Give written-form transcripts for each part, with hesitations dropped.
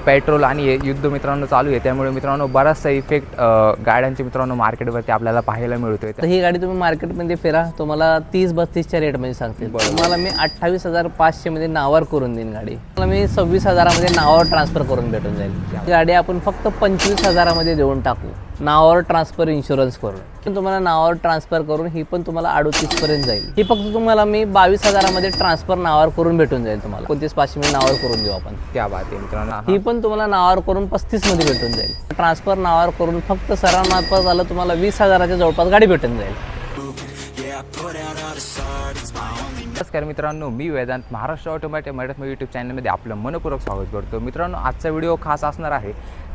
Petrol आणि युद्ध मित्रांनो चालू आहे, त्यामुळे मित्रांनो बराचसा इफेक्ट गाड्यांचे मित्रांनो मार्केटवरती आपल्याला पाहायला मिळतोय. तर ही गाडी तुम्ही मार्केटमध्ये फिरा, तुम्हाला 30-32च्या रेटमध्ये सांगते. तुम्हाला मी 28,500 मध्ये नावावर करून देईन गाडी. तुम्हाला मी 26,000 नावावर ट्रान्सफर करून भेटून जाईल. ही गाडी आपण फक्त 25,000 देऊन टाकू, नावावर ट्रान्सफर इन्शुरन्स करून. तुम्हाला नावावर ट्रान्सफर करून ही पण तुम्हाला 38 पर्यंत जाईल. ही फक्त तुम्हाला मी 22,000 ट्रान्सफर नावावर करून भेटून जाईल. तुम्हाला 29,500 मध्ये नावावर करून देऊ आपण. क्या बात आहे मित्रांनो. ही पण तुम्हाला नावावर करून 35 मध्ये भेटून जाईल. ट्रान्सफर नावावर करून फक्त सराव झालं तुम्हाला 20,000च्या जवळपास गाडी भेटून जाईल. नमस्कार मित्रांनो, मी वेदांत, महाराष्ट्र ऑटोमॅटिक यूट्यूब चॅनलमध्ये आपलं मनपूर्वक स्वागत करतो. मित्रांनो, आजचा व्हिडिओ खास असणार आहे,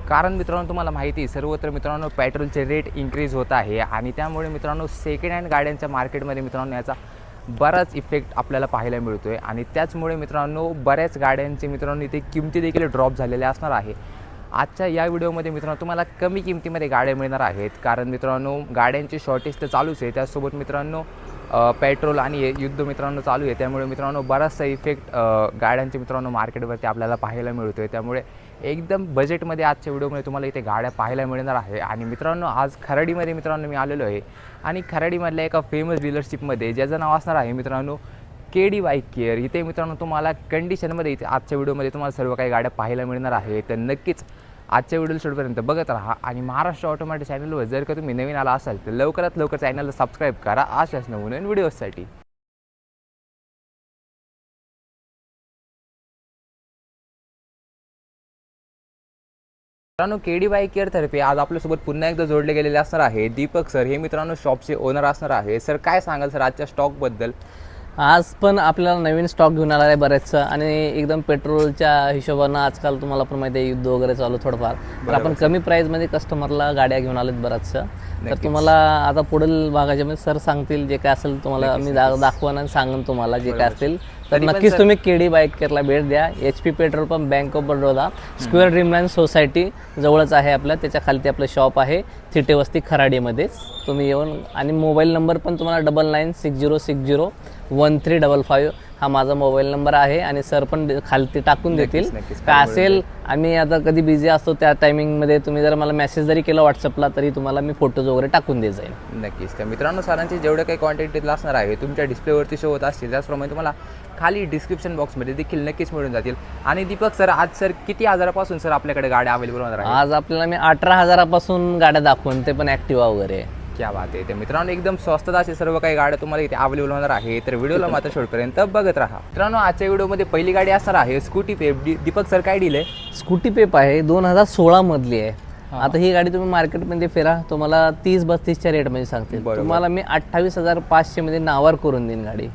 कारण मित्रांनो तुम्हाला माहिती आहे सर्वत्र मित्रांनो पेट्रोलचे रेट इन्क्रीज होत आहे आणि त्यामुळे मित्रांनो सेकंड हँड गाड्यांच्या मार्केटमध्ये मित्रांनो याचा बराच इफेक्ट आपल्याला पाहायला मिळतो आहे. आणि त्याचमुळे मित्रांनो बऱ्याच गाड्यांचे मित्रांनो इथे किमती देखील ड्रॉप झालेल्या असणार आहे. आजच्या या व्हिडिओमध्ये मित्रांनो तुम्हाला कमी किमतीमध्ये गाड्या मिळणार आहेत, कारण मित्रांनो गाड्यांची शॉर्टेज तर चालूच आहे, त्याचसोबत मित्रांनो पेट्रोल आणि युद्ध मित्रांनो चालू आहे, त्यामुळे मित्रांनो बराचसा इफेक्ट गाड्यांचे मित्रांनो मार्केटवरती आपल्याला पाहायला मिळतो आहे. त्यामुळे एकदम बजेटमध्ये आजच्या व्हिडिओमध्ये तुम्हाला इथे गाड्या पाहायला मिळणार आहे. आणि मित्रांनो आज खराडीमध्ये मित्रांनो मी आलेलो आहे आणि खराडीमधल्या एका फेमस डीलरशिपमध्ये ज्याचं नाव असणार आहे मित्रांनो KD बाईक केअर. इथे मित्रांनो तुम्हाला कंडिशनमध्ये इथे आजच्या व्हिडिओमध्ये तुम्हाला सर्व काही गाड्या पाहायला मिळणार आहे. तर नक्कीच आजच्या व्हिडिओ शेवटपर्यंत बघत राहा. आणि महाराष्ट्र ऑटोमॅटिक चॅनलवर जर का तुम्ही नवीन आला असाल तर लवकरात लवकर चॅनलला सबस्क्राईब करा अशाच नवीन व्हिडिओसाठी. मित्रांनो KD बाईक केअरतर्फे आज आपल्यासोबत पुन्हा एकदा जोडले गेलेले असणार आहे दीपक सर. हे मित्रांनो शॉपचे ओनर असणार आहे. सर काय सांगाल सर आजच्या स्टॉकबद्दल? आज पण आपल्याला नवीन स्टॉक घेऊन आला आहे बरेचसा, आणि एकदम पेट्रोलच्या हिशोबानं आजकाल तुम्हाला पण माहिती आहे युद्ध वगैरे चालू थोडंफार, तर आपण कमी प्राईजमध्ये कस्टमरला गाड्या घेऊन आलेत बऱ्याचशा. तर तुम्हाला आता पुढील भागाच्या मध्ये सर सांगतील जे काय असेल तुम्हाला मी दाखवून आणि सांगून तुम्हाला जे काय असतील. तर नक्कीच तुम्ही KD बाईक केअरला भेट द्या. HP petrol pump, bank of Baroda, square Dreamline society जवळच आहे आपल्या, त्याच्या खाली आपलं शॉप आहे थिटे वस्ती खराडीमध्येच. तुम्ही येऊन, आणि मोबाईल नंबर पण तुम्हाला 9960601355 हा माझा मोबाईल नंबर आहे, आणि सर पण खालती टाकून देतील. काय असेल आम्ही आता कधी बिझी असतो त्या टायमिंगमध्ये तुम्ही जर मला मेसेज जरी केला व्हॉट्सअपला तरी तुम्हाला मी फोटोज वगैरे टाकून दे जाईल. नक्कीच. तर मित्रांनो सरांचे जेवढे काही कॉन्टॅक्ट डिटेल असणार आहे तुमच्या डिस्प्लेवरती शो होत असतील, त्याचप्रमाणे तुम्हाला खाली डिस्क्रिप्शन बॉक्समध्ये देखील नक्कीच मिळून जातील. आणि दीपक सर आज सर किती हजारापासून सर आपल्याकडे गाड्या अवेलेबल होणार आहे? आज आपल्याला मी 18,000पासून गाड्या दाखवून, ते पण ॲक्टिवा वगैरे. क्या बात आहे. तर मित्रांनो एकदम स्वस्तात असे सर्व काही गाड्या तुम्हाला इथे अवेलेबल होणार आहे. तर व्हिडिओला मात्र शेवटपर्यंत बघत राहा. मित्रांनो आजच्या व्हिडिओमध्ये पहिली गाडी असणार आहे स्कूटी पेप. दीपक सर काय डील आहे? स्कूटी पेप आहे, 2016 मधली आहे. आता ही गाडी तुम्ही मार्केटमध्ये फिरा, तुम्हाला 30-32च्या रेटमध्ये सांगते. तुम्हाला मी 28,500 मध्ये नावावर करून देईन गाडी.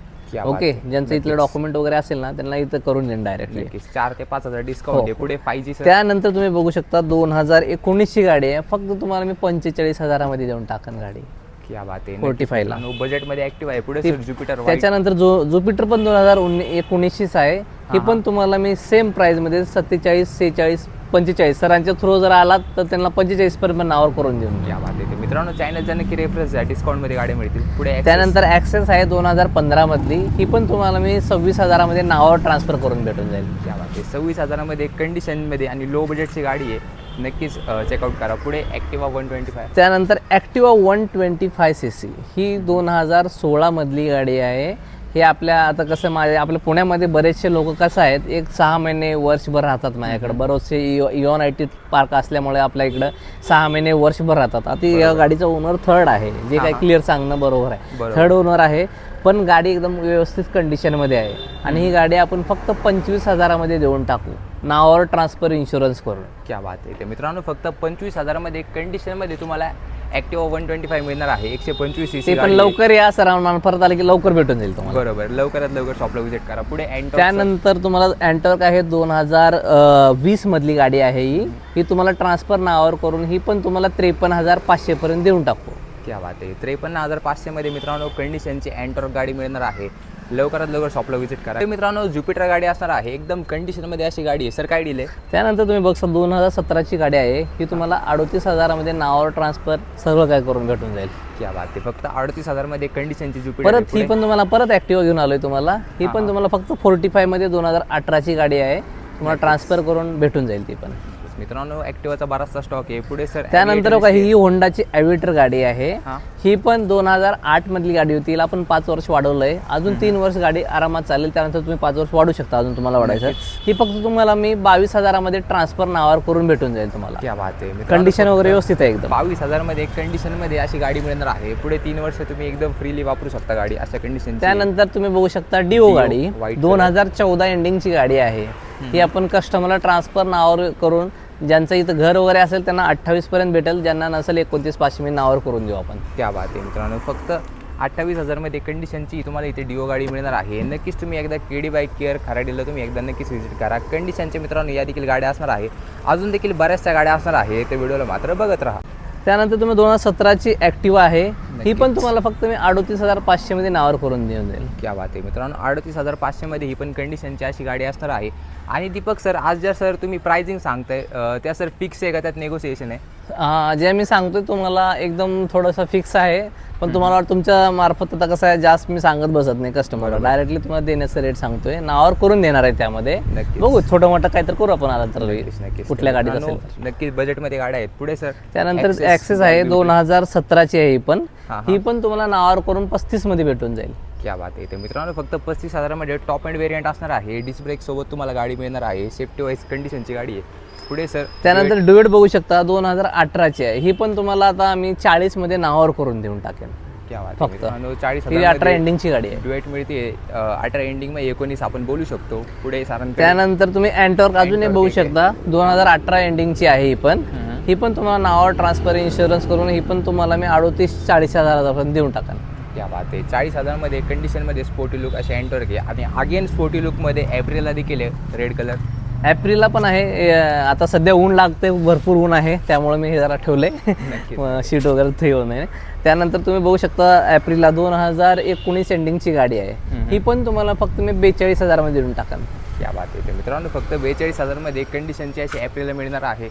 ओके, ज्यांचं इथलं डॉक्युमेंट वगैरे असेल ना त्यांना इथं करून देईन डायरेक्टली. 4 ते 5,000 डिस्काउंट पुढे 5G. त्यानंतर तुम्ही बघू शकता 2019ची गाडी आहे, फक्त तुम्हाला मी 45,000 देऊन टाकन गाडी. क्या बात आहे. 45ला बजेटमध्ये ऍक्टिव्ह आहे. पुढे ज्युपिटर. त्याच्यानंतर जुपिटर पण 2019च आहे. ही पण तुम्हाला मी सेम प्राइस मध्ये 47, 46, 45 सरांच्या थ्रू जर आलात तर त्यांना 45 पर्यंत नावावर करून देऊन. क्या बात आहे. मित्रांनो चॅनलचा नक्की रेफरन्स आहे, डिस्काउंट मध्ये गाड्या मिळतील. पुढे त्यानंतर ॲक्सेस आहे 2015 मधली, ही पण तुम्हाला मी 26,000 नावावर ट्रान्सफर करून भेटून जाईल. क्या बात आहे. 26,000 कंडिशनमध्ये आणि लो बजेटची गाडी आहे, नक्कीच चेकआउट करा. पुढे ॲक्टिवा 125. त्यानंतर ॲक्टिवा 125cc ही 2016 मधली गाडी आहे. हे आपल्या आता कसं आपल्या पुण्यामध्ये बरेचसे लोक कसं आहेत, एक 6 महिने वर्षभर राहतात माझ्याकडे. बरेचसे इऑन IT पार्क असल्यामुळे आपल्या इकडं 6 महिने वर्षभर राहतात. आता या गाडीचा ओनर थर्ड आहे, जे काही क्लिअर सांगणं बरोबर आहे, थर्ड ओनर आहे. पण गाडी एकदम व्यवस्थित कंडिशनमध्ये आहे, आणि ही गाडी आपण फक्त 25,000 देऊन टाकू, नावावर ट्रान्सफर इन्शुरन्स करून. क्या बात आहे. तर मित्रांनो फक्त 25,000 कंडिशनमध्ये तुम्हाला ॲक्टिवा 125 मिळणार आहे. 125cc. ते पण लवकर या सर, परत आले की लवकर भेटून जाईल तुम्हाला. बरोबर, लवकरात लवकर शॉपला व्हिजिट करा. पुढे त्यानंतर तुम्हाला अँटॉर्क आहे, 2020 मधली गाडी आहे. ही तुम्हाला ट्रान्सफर नावावर करून ही पण तुम्हाला 53,500 पर्यंत देऊन टाकू. क्या बात आहे. 53,500 मध्ये मित्रांनो कंडिशनची अँटॉर्क गाडी मिळणार आहे. लवकरात लवकर शॉपला व्हिजिट करा. मित्रांनो ज्युपिटर गाडी असणार आहे, एकदम कंडिशनमध्ये अशी गाडी आहे. सर काय डील आहे? त्यानंतर तुम्ही बघा 2017ची गाडी आहे. ही तुम्हाला 38,000 नावावर ट्रान्सफर सगळं काय करून भेटून जाईल. क्या बात आहे. फक्त 38,000 कंडिशनची ज्युपिटर. परत ही पण तुम्हाला परत ॲक्टिवा घेऊन आलोय तुम्हाला. ही पण तुम्हाला फक्त 45 मध्ये 2018ची गाडी आहे. तुम्हाला ट्रान्सफर करून भेटून जाईल ती पण. मित्रांनो ॲक्टिवाचा बराचसा स्टॉक आहे. पुढे सर त्यानंतर बघा ही होंडाची ॲव्हिएटर गाडी आहे. हां. ही पण 2008 मधली गाडी होती. हिला आपण 5 वर्ष वाढवलंय. अजून 3 वर्ष गाडी आरामात चालेल. त्यानंतर तुम्ही 5 वर्ष वाढू शकता अजून तुम्हाला वाढायचं. ही फक्त तुम्हाला मी 22,000 मध्ये ट्रान्सफर नावावर करून भेटून जाईल तुम्हाला. क्या बात आहे. कंडिशन वगैरे व्यवस्थित आहे एकदम. 22,000 मध्ये कंडिशनमध्ये अशी गाडी मिळणार आहे. पुढे 3 वर्ष तुम्ही एकदम फ्रीली वापरू शकता गाडी अशा कंडिशन. त्यानंतर तुम्ही बघू शकता डिओ गाडी white 2014 एंडिंगची गाडी आहे. ही आपण कस्टमरला ट्रान्सफर नावावर करून ज्यांचं इथं घर वगैरे असेल त्यांना 28 पर्यंत भेटेल. ज्यांना नसेल 29,500 मी नावावर करून देऊ आपण. क्या बात आहे मित्रांनो. फक्त 28,000 मध्ये कंडिशनची तुम्हाला इथे डिओ गाडी मिळणार आहे. नक्कीच तुम्ही एकदा केडी बाईक केअर खराडीला तुम्ही एकदा नक्कीच व्हिजिट करा. कंडिशनचे मित्रांनो या देखील गाड्या असणार आहे. अजून देखील बऱ्याचशा गाड्या असणार आहे. ते व्हिडिओला मात्र बघत राहा. त्यानंतर तुम्ही 2017ची ॲक्टिवा आहे. ही पण तुम्हाला फक्त मी 38,500 मध्ये नावावर करून देऊन जाईल. क्या बात आहे मित्रांनो. 38,500 मध्ये ही पण कंडिशनची अशी गाडी असणार आहे. आणि दीपक सर आज ज्या सर तुम्ही प्राइसिंग सांगताय त्या सर फिक्स आहे का त्यात नेगोशिएशन आहे? जे मी सांगतोय तुम्हाला एकदम थोडंसं फिक्स आहे. पण तुम्हाला तुमच्या मार्फत आता कसं आहे जास्त मी सांगत बसत नाही कस्टमरला. डायरेक्टली तुम्हाला देण्याचं रेट सांगतोय. नावावर करून देणार आहे त्यामध्ये. नक्कीच. बघू छोटं मोठं काहीतरी करू आपण आला तर नक्कीच कुठल्या गाडीत असेल मित्रांनो, नक्कीच बजेटमध्ये गाड्या आहेत. पुढे सर त्यानंतर ॲक्सेस आहे 2017ची आहे ही पण. हां, ही पण तुम्हाला नावावर करून 35 मध्ये भेटून जाईल. क्या बात आहे. ते मित्रांनो फक्त 35,000 मध्ये टॉप एंड व्हेरियंट असणार आहे. डिस्क ब्रेक सोबत तुम्हाला गाडी मिळणार आहे. सेफ्टी वाईज कंडिशनची गाडी आहे. पुढे सर त्यानंतर ड्युएट बघू शकता 2018ची आहे. ही पण तुम्हाला आता मी 40 मध्ये नावावर करून देऊन टाकेन. क्या बात आहे फक्त. मित्रांनो. ही 40,000 18 एंडिंगची गाडी आहे. ड्युएट मिळते. 18 एंडिंग मध्ये 19 आपण बोलू शकतो. पुढे साधारण त्यानंतर तुम्ही अँटॉर्क अजूनही बघू शकता 2018 एंडिंगची आहे ही पण. ही पण तुम्हाला नावावर ट्रान्सफर इन्शुरन्स करून ही पण तुम्हाला मी 38-40 हजारापर्यंत देऊन टाकेन. क्या बात आहे. 40,000 मध्ये कंडिशनमध्ये स्पोर्टी लुक असे एंटॉर्क आहे. आणि अगेन स्पोर्टी लुकमध्ये एप्रिलला देखील आहे रेड कलर. एप्रिलला पण आहे. आता सध्या ऊन लागते भरपूर ऊन आहे त्यामुळे मी हे जरा ठेवले शीट वगैरे ठेवू नये. त्यानंतर तुम्ही बघू शकता एप्रिलला 2019 एंडिंगची गाडी आहे. ही पण तुम्हाला फक्त मी 42,000 मध्ये देऊन टाकेन. क्या बात आहे. मित्रांनो फक्त 42,000 मध्ये कंडिशनची अशी एप्रिलला मिळणार आहे.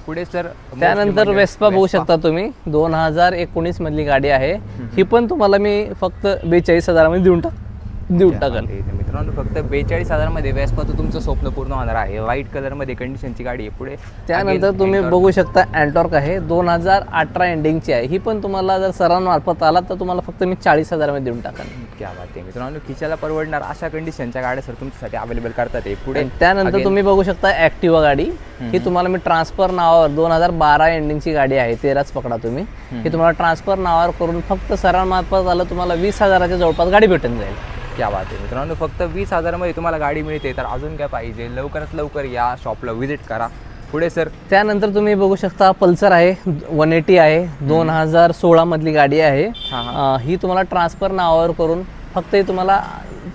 पुढे सर त्यानंतर वेस्पा बघू शकता तुम्ही 2019 मधली गाडी आहे. ही पण तुम्हाला मी फक्त 42,000 मध्ये देऊन टाकाल. मित्रांनो फक्त 42,000 मध्ये वेस्पाचं तुमचं स्वप्न पूर्ण होणार आहे. व्हाईट कलर मध्ये कंडिशनची गाडी आहे. पुढे त्यानंतर तुम्ही बघू शकता अँटॉर्क आहे 2018 एंडिंगची आहे. ही पण तुम्हाला जर सरांमार्फत आला तर तुम्हाला फक्त मी 40,000 मध्ये देऊन टाकाल. क्या बात आहे मित्रांनो. खिशाला परवडणार अशा कंडिशनच्या गाड्या सर तुमच्यासाठी अवेलेबल करतात. पुढे त्यानंतर तुम्ही बघू शकता ॲक्टिवा गाडी. ही तुम्हाला मी ट्रान्सफर नावावर 2012 एंडिंगची गाडी आहे. 13च पकडा तुम्ही. ही तुम्हाला ट्रान्सफर नावावर करून फक्त सरांमार्फत आलं तुम्हाला 20,000च्या जवळपास गाडी भेटून जाईल. क्या बात आहे मित्रांनो. फक्त 20,000 मध्ये तुम्हाला गाडी मिळते. तर अजून काय पाहिजे लवकरात लवकर या शॉपला व्हिजिट करा. पुढे सर त्यानंतर तुम्ही बघू शकता पल्सर आहे 180 आहे 2016 मधली गाडी आहे. ही तुम्हाला ट्रान्सफर नावावर करून फक्त ही तुम्हाला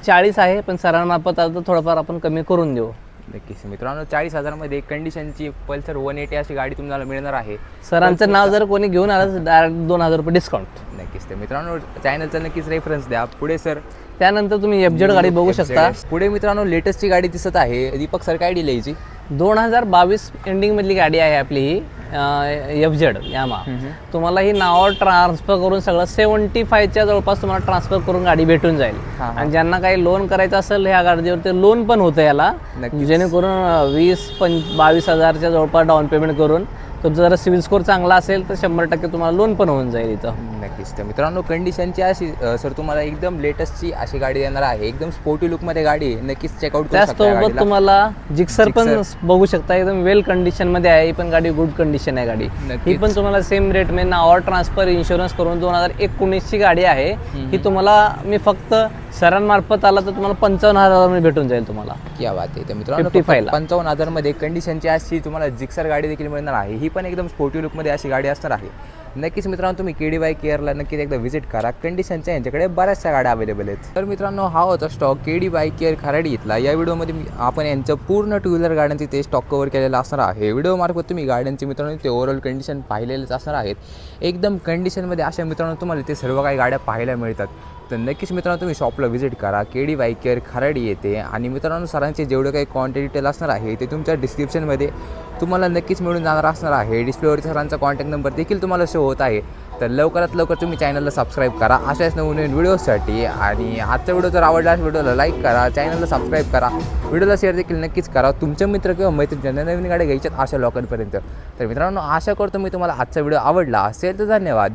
40 आहे. पण सरांमार्फत आलं तर थोडंफार आपण कमी करून देऊ. नक्कीच मित्रांनो. 40,000 मध्ये कंडिशनची पल्सर 180 अशी गाडी तुम्हाला मिळणार आहे. सरांचं नाव जर कोणी घेऊन आलं तर डायरेक्ट 2,000 रुपये डिस्काउंट. नक्कीच. ते मित्रांनो चॅनलचा नक्कीच रेफरन्स द्या. पुढे सर त्यानंतर तुम्ही एफजेड गाडी बघू शकता. पुढे मित्रांनो लेटेस्टची गाडी दिसत आहे. दीपक सर काय डील यायची? 2022 एंडिंग मधली गाडी आहे आपली ही एफजेड यामा. तुम्हाला ही नावावर ट्रान्सफर करून सगळं 75च्या जवळपास तुम्हाला ट्रान्सफर करून गाडी भेटून जाईल. आणि ज्यांना काही लोन करायचं असेल ह्या गाडीवर ते लोन पण होतं याला. जेणेकरून 20-22 हजारच्या जवळपास डाऊन पेमेंट करून तुमचा जर सिव्हिल स्कोर चांगला असेल तर 100% तुम्हाला लोन पण होऊन जाईल इथं. नक्कीच. तर मित्रांनो कंडिशनची अशी सर तुम्हाला एकदम लेटेस्टची अशी गाडी देणार आहे. एकदम स्पोर्टी लुकमध्ये गाडी आहे. नक्कीच चेकआउट करू शकता. त्याचसोबत तुम्हाला जिक्सर पण बघू शकता एकदम वेल कंडिशनमध्ये आहे. ही पण गाडी गुड कंडिशन आहे गाडी. ही पण तुम्हाला सेम रेट मध्ये नावावर ट्रान्सफर इन्शुरन्स करून 2019ची गाडी आहे. ही तुम्हाला मी फक्त सरांमार्फत आला तर तुम्हाला 55,000 मध्ये भेटून जाईल तुम्हाला. क्या बात आहे. तर मित्रांनो 55,000 मध्ये कंडिशनची अशी तुम्हाला जिक्सर गाडी देखील मिळणार आहे. ही पण एकदम स्पोर्टिव्ह लुकमध्ये अशी गाडी असणार आहे. नक्कीच मित्रांनो तुम्ही केडी बाईक केअरला नक्कीच एकदा व्हिजिट करा. कंडिशनच्या यांच्याकडे बऱ्याचशा गाड्या अवेलेबल आहेत. तर मित्रांनो हा होता stock KD bike care Kharadi इथला. या व्हिडिओमध्ये आपण यांचं पूर्ण टू व्हीलर गाड्यांचे ते स्टॉक कव्हर केलेला असणार आहे. व्हिडिओमार्फत तुम्ही गाड्यांची मित्रांनो ते ओव्हरऑल कंडिशन पाहिलेलेच असणार आहेत. एकदम कंडिशनमध्ये अशा मित्रांनो तुम्हाला ते सर्व काही गाड्या पाहायला मिळतात. तर नक्कीच मित्रांनो तुम्ही शॉपला व्हिजिट करा. केडी बाईक केअर खराडी येते. आणि मित्रांनो सरांचे जेवढे काही कॉन्टॅक्ट डिटेल असणार आहे ते तुमच्या डिस्क्रिप्शनमध्ये तुम्हाला नक्कीच मिळून जाणार असणार आहे. डिस्प्लेवरती सरांचा कॉन्टॅक्ट नंबर देखील तुम्हाला शो होत आहे. तर लवकरात लवकर तुम्ही चॅनलला सबस्क्राईब करा अशाच नवीन व्हिडिओसाठी. आणि आजचा व्हिडिओ जर आवडला व्हिडिओला लाईक करा, चॅनलला सबस्क्राईब करा, व्हिडिओला शेअर देखील नक्कीच करा तुमचे मित्र किंवा मैत्रिणी नवीन गाड्या घ्यायच्यात अशा लोकांपर्यंत. तर मित्रांनो आशा करतो मी तुम्हाला आजचा व्हिडिओ आवडला असेल तर धन्यवाद.